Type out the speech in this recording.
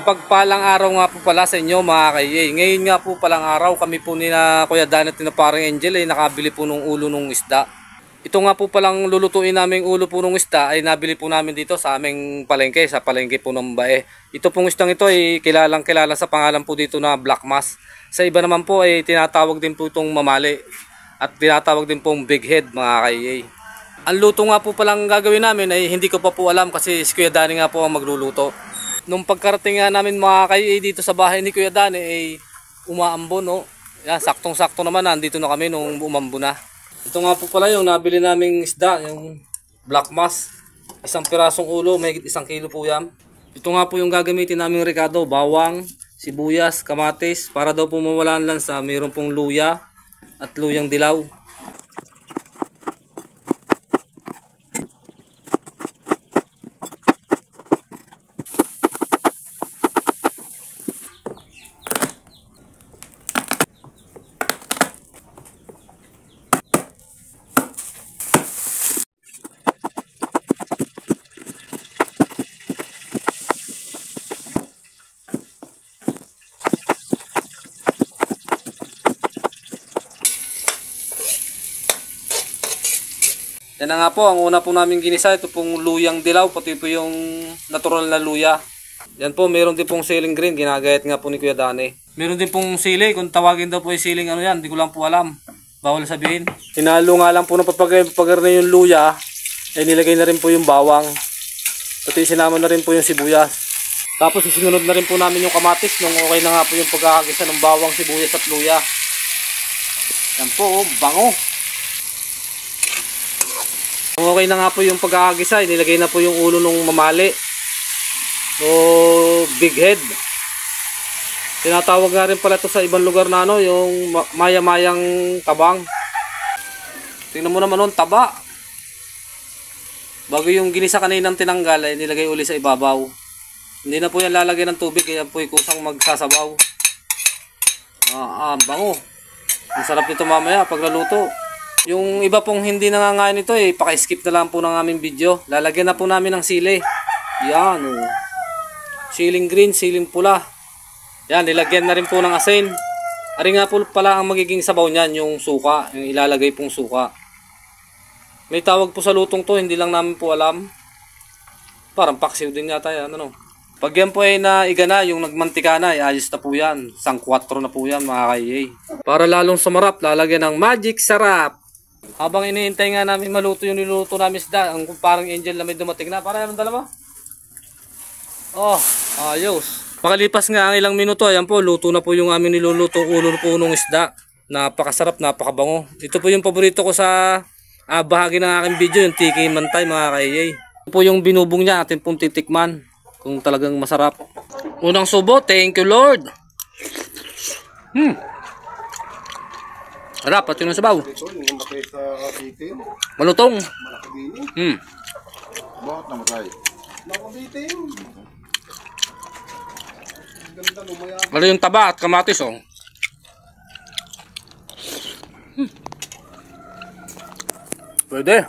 Mapagpalang araw nga po pala sa inyo mga kayay. Ngayon nga po palang araw kami po ni na Kuya Dan at ni na parang Angel ay nakabili po ng ulo ng isda. Ito nga po palang lulutuin namin ulo po ng isda ay nabili po namin dito sa aming palengke, sa palengke po ng Bae. Ito pong isdang ito ay kilalang kilala sa pangalan po dito na black mass. Sa iba naman po ay tinatawag din po itong mamali at tinatawag din pong big head mga kayay. Ang luto nga po palang gagawin namin ay hindi ko pa po alam kasi si Kuya Dani nga po ang magluluto. Nung pagkarating nga namin mga kayay dito sa bahay ni Kuya Dani ay umaambon, no. Yan, saktong-sakto naman nandito na kami nung umambo na. Ito nga po pala yung nabili naming isda, yung black mass. Isang pirasong ulo, may 1 kilo po yan. Ito nga po yung gagamitin naming rekado, bawang, sibuyas, kamatis. Para daw po mawalaan lansa, mayroon pong luya at luyang dilaw. Yan na nga po, ang una po namin ginisa, ito pong luyang dilaw, pati po yung natural na luya. Yan po, meron din pong siling green, ginagayat nga po ni Kuya Dani. Meron din pong sili, kung tawagin daw po yung siling ano yan, hindi ko lang po alam. Bawal sabihin. Hinalo nga lang po ng papagar na yung luya, eh nilagay na rin po yung bawang. Pati sinama na rin po yung sibuyas. Tapos isinunod na rin po namin yung kamatis, nung okay na nga po yung pagkakagisa ng bawang, sibuyas at luya. Yan po, bango. Okay na nga po yung pagkakagisa, nilagay na po yung ulo ng mamali o big head. Tinatawag nga rin pala ito sa ibang lugar na ano, yung maya-mayang tabang. Tingnan mo naman nun, taba. Bago yung ginisa kaninang tinanggal ay nilagay uli sa ibabaw. Hindi na po yan lalagyan ng tubig, kaya po kusang magsasabaw. Bango. Ang sarap nito mamaya pag naluto. Yung iba pong hindi nangangain nito eh, paki-skip na lang po ng aming video. Lalagyan na po namin ng sili. Yan oh. Siling green, siling pula. Yan, nilagyan na rin po ng asin. Ari nga po pala ang magiging sabaw niyan, yung suka, yung ilalagay pong suka. May tawag po sa lutong to, hindi lang namin po alam. Parang paksiw din yata yan, ano. Pag yan po ay naigana, yung nagmantika na, ayos na po yan. 4 na po yan mga kayay. Para lalong sumarap, lalagyan ng magic sarap. Habang iniintay nga namin maluto yung niluto namin isda, ang parang Angel na may dumating na. Para anong dalawa? Oh, ayos. Pakalipas nga ang ilang minuto, ayan po, luto na po yung aming niluluto ulo po ng isda. Napakasarap, napakabango. Ito po yung paborito ko sa bahagi ng aking video, yung tiki mantay mga kayay. Ito po yung binubong niya, atin pong titikman kung talagang masarap. Unang subo, thank you Lord. Harap, pati ng sabaw. Malutong. Bakit namatay? Ano yung taba at kamatis oh. Pwede.